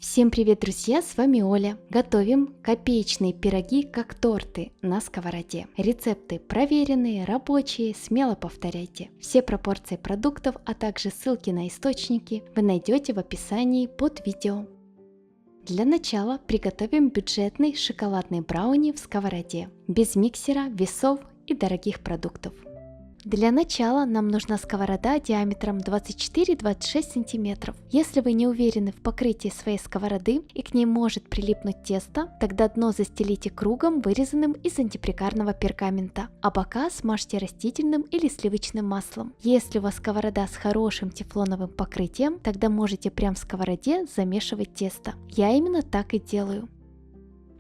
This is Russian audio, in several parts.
Всем привет, друзья! С вами Оля. Готовим копеечные пироги как торты на сковороде. Рецепты проверенные, рабочие, смело повторяйте. Все пропорции продуктов, а также ссылки на источники вы найдете в описании под видео. Для начала приготовим бюджетный шоколадный брауни в сковороде, без миксера, весов и дорогих продуктов. Для начала нам нужна сковорода диаметром 24-26 см. Если вы не уверены в покрытии своей сковороды и к ней может прилипнуть тесто, тогда дно застелите кругом, вырезанным из антипригарного пергамента, а бока смажьте растительным или сливочным маслом. Если у вас сковорода с хорошим тефлоновым покрытием, тогда можете прямо в сковороде замешивать тесто. Я именно так и делаю.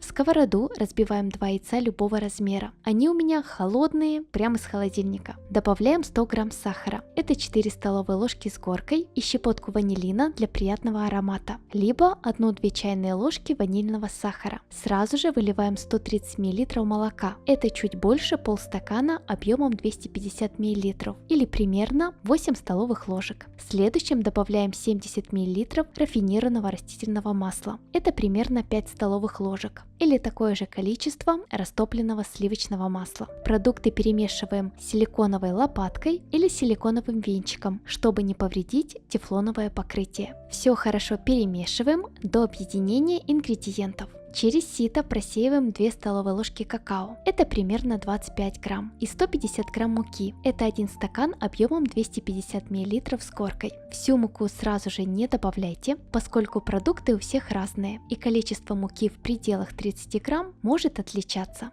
В сковороду разбиваем 2 яйца любого размера. Они у меня холодные, прямо из холодильника. Добавляем 100 грамм сахара. Это 4 столовые ложки с горкой и щепотку ванилина для приятного аромата. Либо 1-2 чайные ложки ванильного сахара. Сразу же выливаем 130 мл молока. Это чуть больше полстакана объемом 250 мл или примерно 8 столовых ложек. Следующим добавляем 70 мл рафинированного растительного масла. Это примерно 5 столовых ложек. Или такое же количество растопленного сливочного масла. Продукты перемешиваем силиконовой лопаткой или силиконовым венчиком, чтобы не повредить тефлоновое покрытие. Все хорошо перемешиваем до объединения ингредиентов. Через сито просеиваем 2 столовые ложки какао, это примерно 25 грамм, и 150 грамм муки, это 1 стакан объемом 250 мл с горкой. Всю муку сразу же не добавляйте, поскольку продукты у всех разные, и количество муки в пределах 30 грамм может отличаться.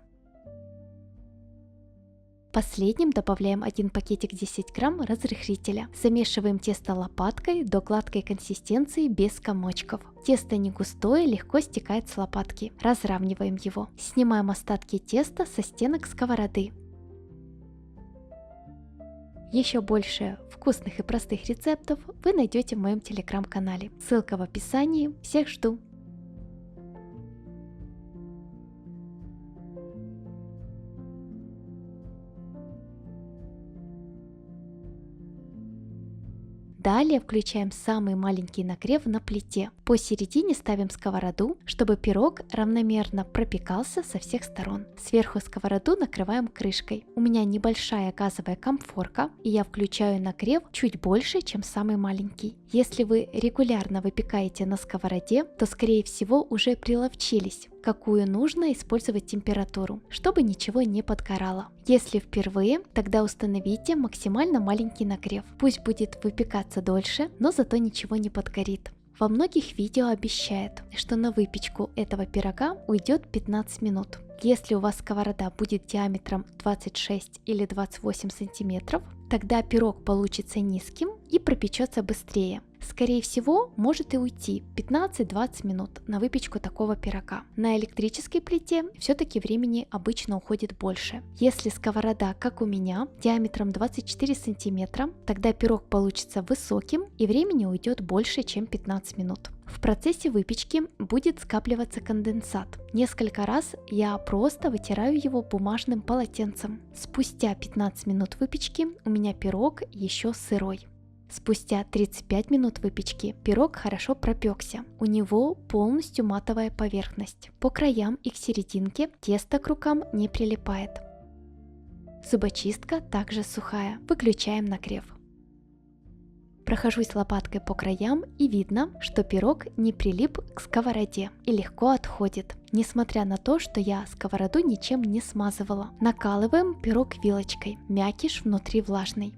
Последним добавляем 1 пакетик 10 грамм разрыхлителя. Замешиваем тесто лопаткой до гладкой консистенции без комочков. Тесто не густое, легко стекает с лопатки. Разравниваем его. Снимаем остатки теста со стенок сковороды. Еще больше вкусных и простых рецептов вы найдете в моем телеграм-канале. Ссылка в описании. Всех жду! Далее включаем самый маленький нагрев на плите. Посередине ставим сковороду, чтобы пирог равномерно пропекался со всех сторон. Сверху сковороду накрываем крышкой. У меня небольшая газовая комфорка, и я включаю нагрев чуть больше, чем самый маленький. Если вы регулярно выпекаете на сковороде, то скорее всего уже приловчились, какую нужно использовать температуру, чтобы ничего не подгорало. Если впервые, тогда установите максимально маленький нагрев. Пусть будет выпекаться дольше, но зато ничего не подгорит. Во многих видео обещают, что на выпечку этого пирога уйдет 15 минут. Если у вас сковорода будет диаметром 26 или 28 сантиметров, тогда пирог получится низким и пропечется быстрее. Скорее всего, может и уйти 15-20 минут на выпечку такого пирога. На электрической плите все-таки времени обычно уходит больше. Если сковорода, как у меня, диаметром 24 сантиметра, тогда пирог получится высоким и времени уйдет больше, чем 15 минут. В процессе выпечки будет скапливаться конденсат. Несколько раз я просто вытираю его бумажным полотенцем. Спустя 15 минут выпечки у меня пирог еще сырой. Спустя 35 минут выпечки пирог хорошо пропекся, у него полностью матовая поверхность. По краям и к серединке тесто к рукам не прилипает. Зубочистка также сухая, выключаем нагрев. Прохожусь лопаткой по краям и видно, что пирог не прилип к сковороде и легко отходит, несмотря на то, что я сковороду ничем не смазывала. Накалываем пирог вилочкой, мякиш внутри влажный.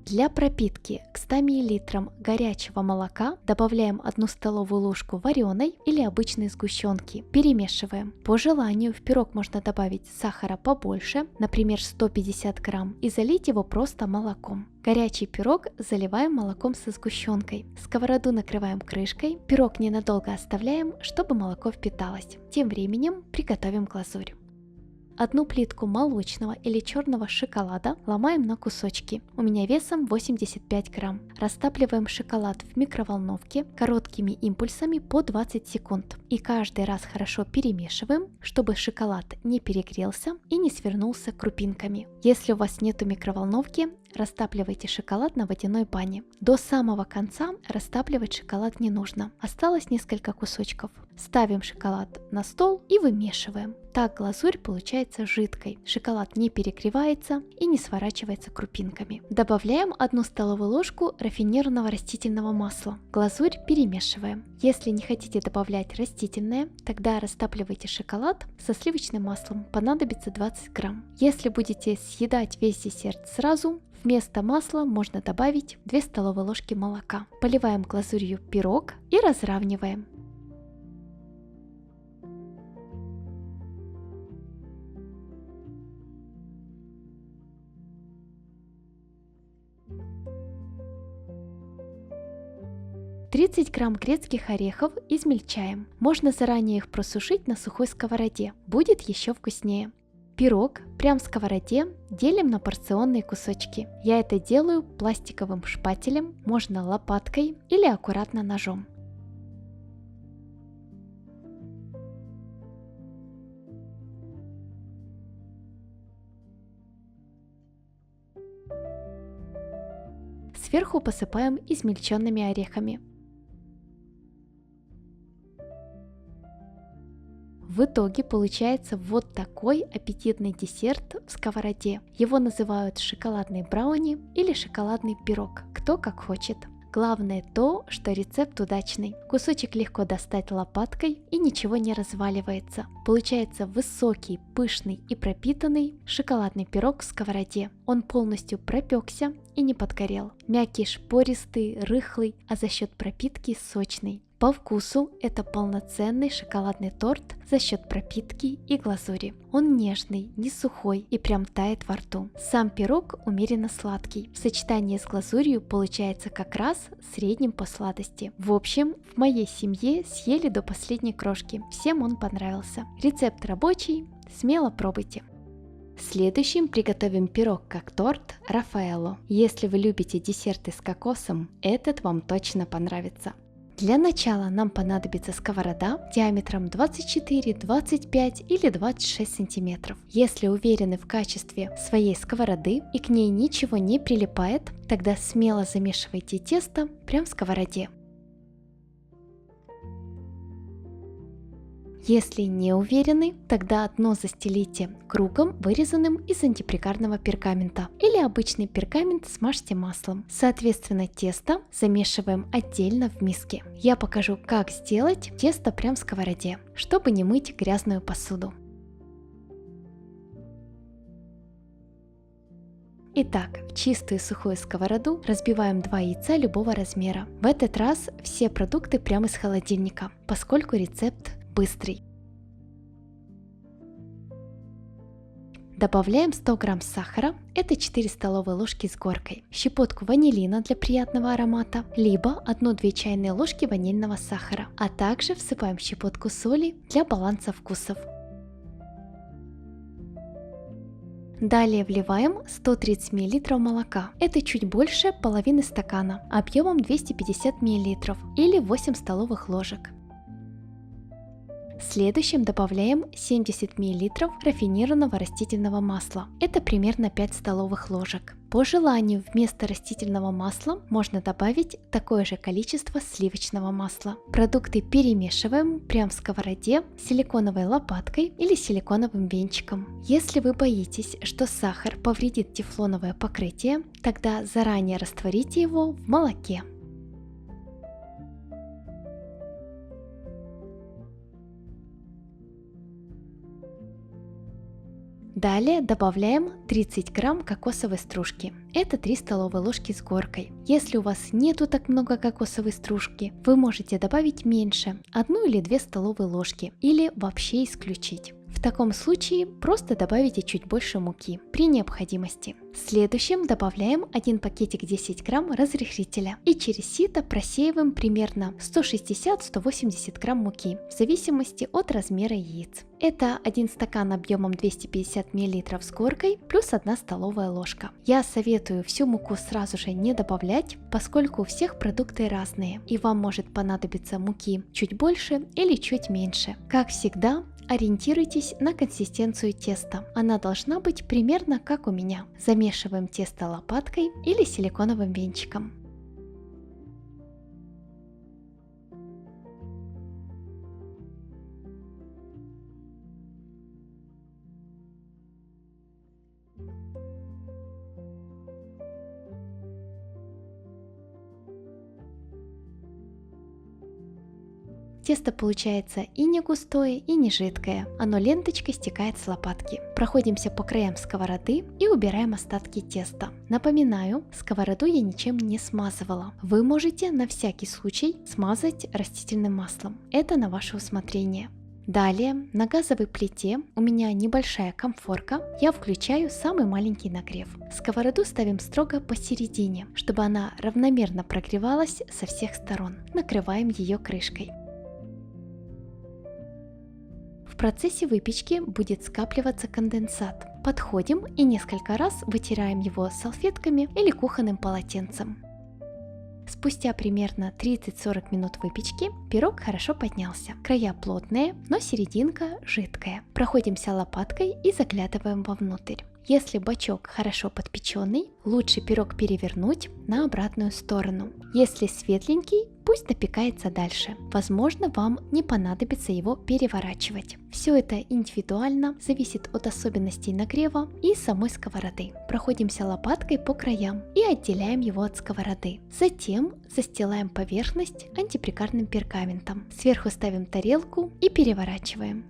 Для пропитки к 100 мл горячего молока добавляем 1 столовую ложку вареной или обычной сгущенки. Перемешиваем. По желанию в пирог можно добавить сахара побольше, например 150 грамм, и залить его просто молоком. Горячий пирог заливаем молоком со сгущенкой. Сковороду накрываем крышкой. Пирог ненадолго оставляем, чтобы молоко впиталось. Тем временем приготовим глазурь. одну плитку молочного или черного шоколада ломаем на кусочки. У меня весом 85 грамм. Растапливаем шоколад в микроволновке короткими импульсами по 20 секунд. И каждый раз хорошо перемешиваем, чтобы шоколад не перегрелся и не свернулся крупинками. Если у вас нету микроволновки, растапливайте шоколад на водяной бане. До самого конца растапливать шоколад не нужно. Осталось несколько кусочков. Ставим шоколад на стол и вымешиваем. Так глазурь получается жидкой. Шоколад не перегревается и не сворачивается крупинками. Добавляем 1 столовую ложку рафинированного растительного масла. Глазурь перемешиваем. Если не хотите добавлять растительное, тогда растапливайте шоколад со сливочным маслом. Понадобится 20 грамм. Если будете съедать весь десерт сразу, вместо масла можно добавить 2 столовые ложки молока. Поливаем глазурью пирог и разравниваем. «30 грамм грецких орехов измельчаем. Можно заранее их просушить на сухой сковороде. Будет еще вкуснее. Пирог прямо в сковороде делим на порционные кусочки. Я это делаю пластиковым шпателем, можно лопаткой или аккуратно ножом. Сверху посыпаем измельченными орехами. В итоге получается вот такой аппетитный десерт в сковороде. Его называют шоколадный брауни или шоколадный пирог, кто как хочет. Главное то, что рецепт удачный. Кусочек легко достать лопаткой и ничего не разваливается. Получается высокий, пышный и пропитанный шоколадный пирог в сковороде. Он полностью пропекся и не подгорел. Мягкий, шпористый, рыхлый, а за счет пропитки сочный. По вкусу это полноценный шоколадный торт за счет пропитки и глазури. Он нежный, не сухой и прям тает во рту. Сам пирог умеренно сладкий. В сочетании с глазурью получается как раз средним по сладости. В общем, в моей семье съели до последней крошки. Всем он понравился. Рецепт рабочий, смело пробуйте. Следующим приготовим пирог как торт Рафаэлло. Если вы любите десерты с кокосом, этот вам точно понравится. Для начала нам понадобится сковорода диаметром 24, 25 или 26 сантиметров. Если уверены в качестве своей сковороды и к ней ничего не прилипает, тогда смело замешивайте тесто прямо в сковороде. Если не уверены, тогда дно застелите кругом, вырезанным из антипригарного пергамента, или обычный пергамент смажьте маслом. Соответственно, тесто замешиваем отдельно в миске. Я покажу, как сделать тесто прямо в сковороде, чтобы не мыть грязную посуду. Итак, в чистую сухую сковороду разбиваем 2 яйца любого размера. В этот раз все продукты прямо из холодильника, поскольку рецепт быстрый. Добавляем 100 грамм сахара, это 4 столовые ложки с горкой, щепотку ванилина для приятного аромата, либо 1-2 чайные ложки ванильного сахара, а также всыпаем щепотку соли для баланса вкусов. Далее вливаем 130 мл молока, это чуть больше половины стакана, объемом 250 мл или 8 столовых ложек. Следующим добавляем 70 мл рафинированного растительного масла, это примерно 5 столовых ложек. По желанию вместо растительного масла можно добавить такое же количество сливочного масла. Продукты перемешиваем прямо в сковороде силиконовой лопаткой или силиконовым венчиком. Если вы боитесь, что сахар повредит тефлоновое покрытие, тогда заранее растворите его в молоке. Далее добавляем 30 грамм кокосовой стружки, это 3 столовые ложки с горкой. Если у вас нету так много кокосовой стружки, вы можете добавить меньше, 1 или 2 столовые ложки, или вообще исключить. В В таком случае просто добавите чуть больше муки при необходимости. Следующим добавляем 1 пакетик 10 грамм разрыхлителя и через сито просеиваем примерно 160-180 грамм муки в зависимости от размера яиц. Это 1 стакан объемом 250 мл с горкой плюс 1 столовая ложка. Я советую всю муку сразу же не добавлять, поскольку у всех продукты разные и вам может понадобиться муки чуть больше или чуть меньше. Как всегда, ориентируйтесь на консистенцию теста. Она должна быть примерно как у меня. Замешиваем тесто лопаткой или силиконовым венчиком. Тесто получается и не густое, и не жидкое. Оно ленточкой стекает с лопатки. Проходимся по краям сковороды и убираем остатки теста. Напоминаю, сковороду я ничем не смазывала. Вы можете на всякий случай смазать растительным маслом. Это на ваше усмотрение. Далее на газовой плите у меня небольшая комфорка, я включаю самый маленький нагрев. Сковороду ставим строго посередине, чтобы она равномерно прогревалась со всех сторон. Накрываем ее крышкой. В процессе выпечки будет скапливаться конденсат. Подходим и несколько раз вытираем его салфетками или кухонным полотенцем. Спустя примерно 30-40 минут выпечки пирог хорошо поднялся. Края плотные, но серединка жидкая. Проходимся лопаткой и заглядываем вовнутрь. Если бочок хорошо подпеченный, лучше пирог перевернуть на обратную сторону. Если светленький, пусть допекается дальше. Возможно, вам не понадобится его переворачивать. Все это индивидуально, зависит от особенностей нагрева и самой сковороды. Проходимся лопаткой по краям и отделяем его от сковороды. Затем застилаем поверхность антипригарным пергаментом. Сверху ставим тарелку и переворачиваем.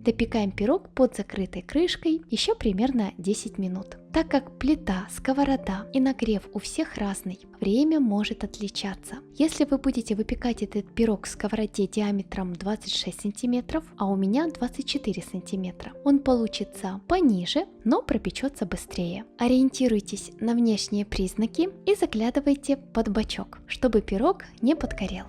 Допекаем пирог под закрытой крышкой еще примерно 10 минут. Так как плита, сковорода и нагрев у всех разный, время может отличаться. Если вы будете выпекать этот пирог в сковороде диаметром 26 см, а у меня 24 см, он получится пониже, но пропечется быстрее. Ориентируйтесь на внешние признаки и заглядывайте под бочок, чтобы пирог не подгорел.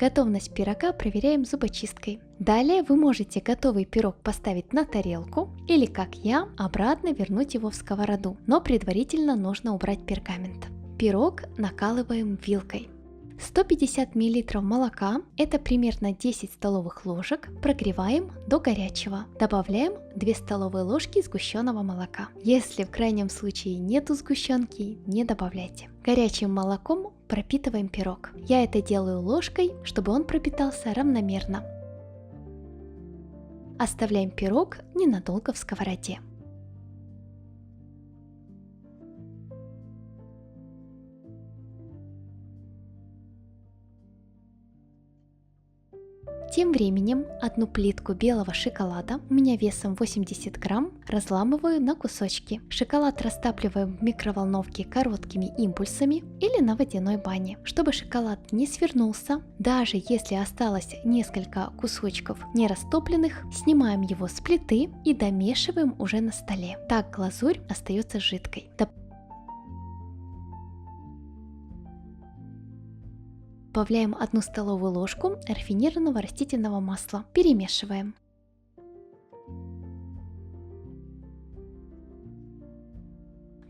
Готовность пирога проверяем зубочисткой. Далее вы можете готовый пирог поставить на тарелку или, как я, обратно вернуть его в сковороду, но предварительно нужно убрать пергамент. Пирог накалываем вилкой. 150 мл молока, это примерно 10 столовых ложек, прогреваем до горячего. Добавляем 2 столовые ложки сгущенного молока. Если в крайнем случае нету сгущенки, не добавляйте. Горячим молоком пропитываем пирог. Я это делаю ложкой, чтобы он пропитался равномерно. Оставляем пирог ненадолго в сковороде. Тем временем одну плитку белого шоколада, у меня весом 80 грамм, разламываю на кусочки. Шоколад растапливаем в микроволновке короткими импульсами или на водяной бане. Чтобы шоколад не свернулся, даже если осталось несколько кусочков не растопленных, снимаем его с плиты и домешиваем уже на столе. Так глазурь остается жидкой. Добавляем 1 столовую ложку рафинированного растительного масла. Перемешиваем.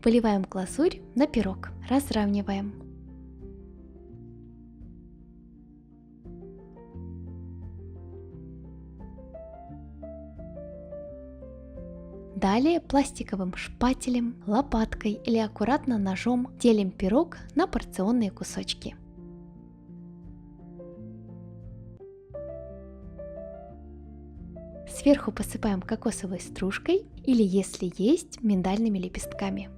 Выливаем глазурь на пирог. Разравниваем. Далее пластиковым шпателем, лопаткой или аккуратно ножом делим пирог на порционные кусочки. Сверху посыпаем кокосовой стружкой или, если есть, миндальными лепестками.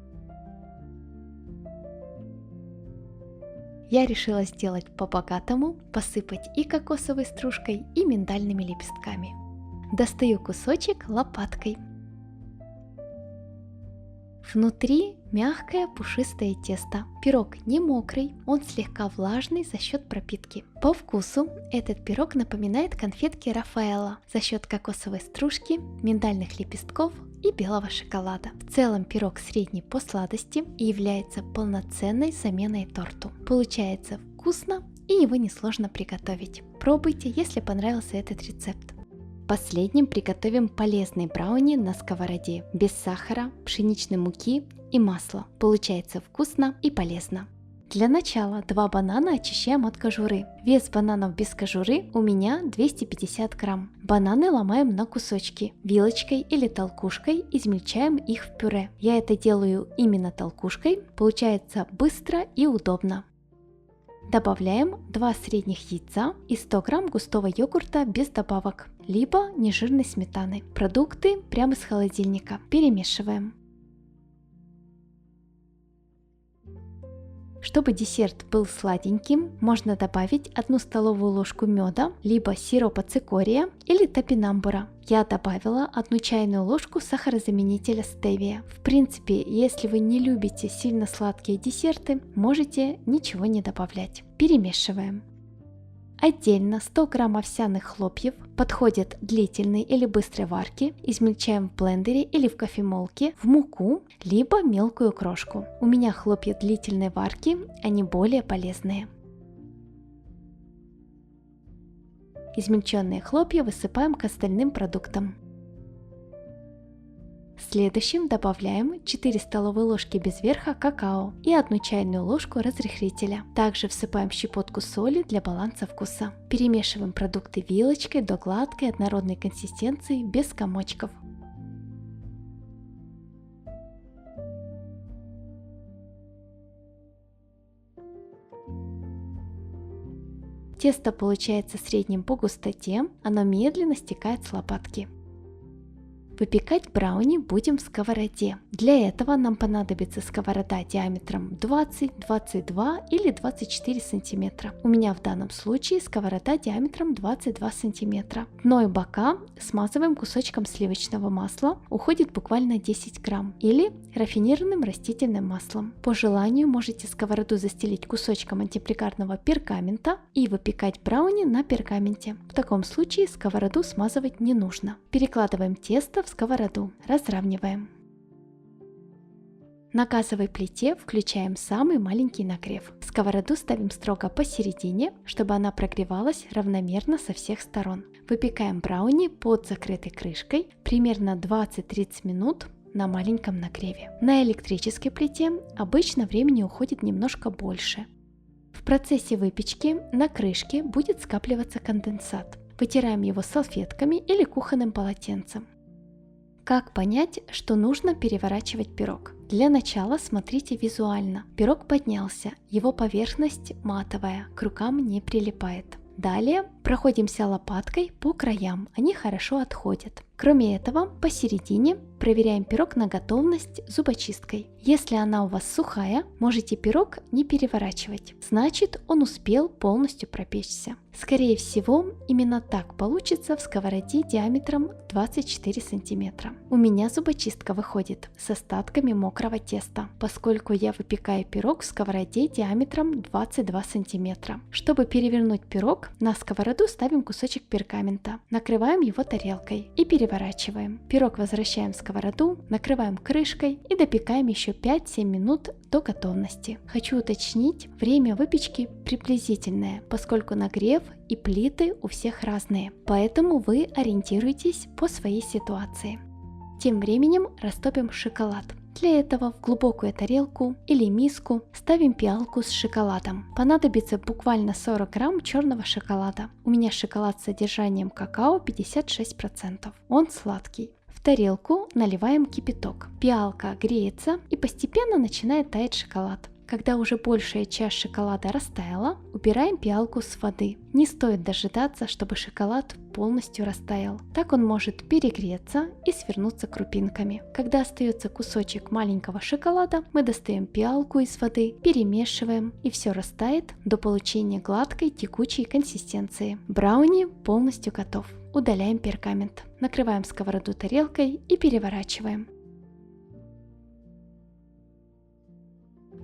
Я решила сделать по-богатому, посыпать и кокосовой стружкой, и миндальными лепестками. Достаю кусочек лопаткой. Внутри мягкое пушистое тесто. Пирог не мокрый, он слегка влажный за счет пропитки. По вкусу этот пирог напоминает конфетки Рафаэлло за счет кокосовой стружки, миндальных лепестков и белого шоколада. В целом пирог средний по сладости и является полноценной заменой торту. Получается вкусно и его несложно приготовить. Пробуйте, если понравился этот рецепт. Последним приготовим полезный брауни на сковороде, без сахара, пшеничной муки и масла. Получается вкусно и полезно. Для начала 2 банана очищаем от кожуры. Вес бананов без кожуры у меня 250 грамм. Бананы ломаем на кусочки. Вилочкой или толкушкой измельчаем их в пюре. Я это делаю именно толкушкой, получается быстро и удобно. Добавляем 2 средних яйца и 100 грамм густого йогурта без добавок, либо нежирной сметаны. Продукты прямо из холодильника. Перемешиваем. Чтобы десерт был сладеньким, можно добавить 1 столовую ложку меда, либо сиропа цикория или топинамбура. Я добавила 1 чайную ложку сахарозаменителя стевия. В принципе, если вы не любите сильно сладкие десерты, можете ничего не добавлять. Перемешиваем. Отдельно 100 грамм овсяных хлопьев, подходят длительной или быстрой варки, измельчаем в блендере или в кофемолке в муку, либо мелкую крошку. У меня хлопья длительной варки, они более полезные. Измельченные хлопья высыпаем к остальным продуктам. Следующим добавляем 4 столовые ложки без верха какао и 1 чайную ложку разрыхлителя. Также всыпаем щепотку соли для баланса вкуса. Перемешиваем продукты вилочкой до гладкой однородной консистенции без комочков. Тесто получается средним по густоте, оно медленно стекает с лопатки. Выпекать брауни будем в сковороде. Для этого нам понадобится сковорода диаметром 20, 22 или 24 сантиметра. У меня в данном случае сковорода диаметром 22 сантиметра. Дно и бока смазываем кусочком сливочного масла, уходит буквально 10 грамм, или рафинированным растительным маслом. По желанию можете сковороду застелить кусочком антипригарного пергамента и выпекать брауни на пергаменте. В таком случае сковороду смазывать не нужно. Перекладываем тесто в сковороду, разравниваем. На газовой плите включаем самый маленький нагрев. Сковороду ставим строго посередине, чтобы она прогревалась равномерно со всех сторон. Выпекаем брауни под закрытой крышкой примерно 20-30 минут на маленьком нагреве. На электрической плите обычно времени уходит немножко больше. В процессе выпечки на крышке будет скапливаться конденсат. Вытираем его салфетками или кухонным полотенцем. Как понять, что нужно переворачивать пирог? Для начала смотрите визуально. Пирог поднялся, его поверхность матовая, к рукам не прилипает. Далее проходимся лопаткой по краям, они хорошо отходят. Кроме этого, посередине проверяем пирог на готовность зубочисткой. Если она у вас сухая, можете пирог не переворачивать, значит он успел полностью пропечься. Скорее всего, именно так получится в сковороде диаметром 24 сантиметра. У меня зубочистка выходит с остатками мокрого теста, поскольку я выпекаю пирог в сковороде диаметром 22 сантиметра. Чтобы перевернуть пирог, на сковороду ставим кусочек пергамента, накрываем его тарелкой и переворачиваем. Пирог возвращаем в сковороду, накрываем крышкой и допекаем еще 5-7 минут до готовности. Хочу уточнить, время выпечки приблизительное, поскольку нагрев и плиты у всех разные, поэтому вы ориентируйтесь по своей ситуации. Тем временем растопим шоколад. Для этого в глубокую тарелку или миску ставим пиалку с шоколадом. Понадобится буквально 40 грамм черного шоколада. У меня шоколад с содержанием какао 56%. Он сладкий. В тарелку наливаем кипяток. Пиалка греется и постепенно начинает таять шоколад. Когда уже большая часть шоколада растаяла, убираем пиалку с воды. Не стоит дожидаться, чтобы шоколад полностью растаял. Так он может перегреться и свернуться крупинками. Когда остается кусочек маленького шоколада, мы достаем пиалку из воды, перемешиваем, и все растает до получения гладкой текучей консистенции. Брауни полностью готов. удаляем пергамент. Накрываем сковороду тарелкой и переворачиваем.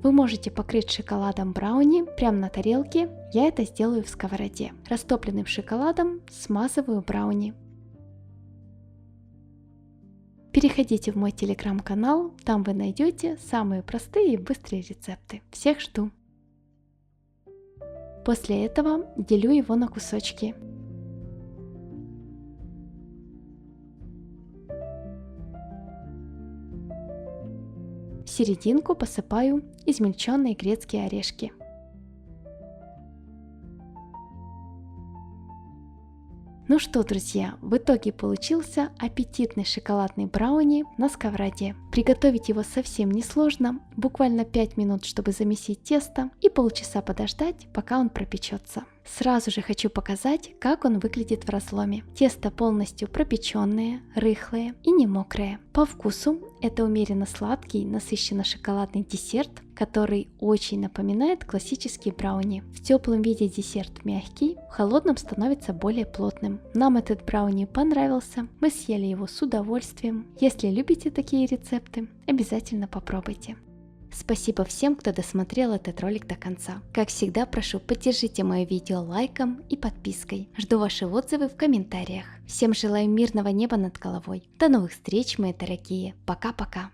Вы можете покрыть шоколадом брауни прямо на тарелке, я это сделаю в сковороде. Растопленным шоколадом смазываю брауни. Переходите в мой телеграм-канал, там вы найдете самые простые и быстрые рецепты. Всех жду! После этого делю его на кусочки. В серединку посыпаю измельченные грецкие орешки. Ну что, друзья, в итоге получился аппетитный шоколадный брауни на сковороде. Приготовить его совсем несложно, буквально 5 минут, чтобы замесить тесто, и полчаса подождать, пока он пропечется. Сразу же хочу показать, как он выглядит в разломе. Тесто полностью пропеченное, рыхлое и не мокрое. По вкусу это умеренно сладкий, насыщенно шоколадный десерт, который очень напоминает классический брауни. В теплом виде десерт мягкий, в холодном становится более плотным. Нам этот брауни понравился, мы съели его с удовольствием. Если любите такие рецепты, обязательно попробуйте. Спасибо всем, кто досмотрел этот ролик до конца. Как всегда, прошу, поддержите мое видео лайком и подпиской. Жду ваши отзывы в комментариях. Всем желаю мирного неба над головой. До новых встреч, мои дорогие. Пока-пока.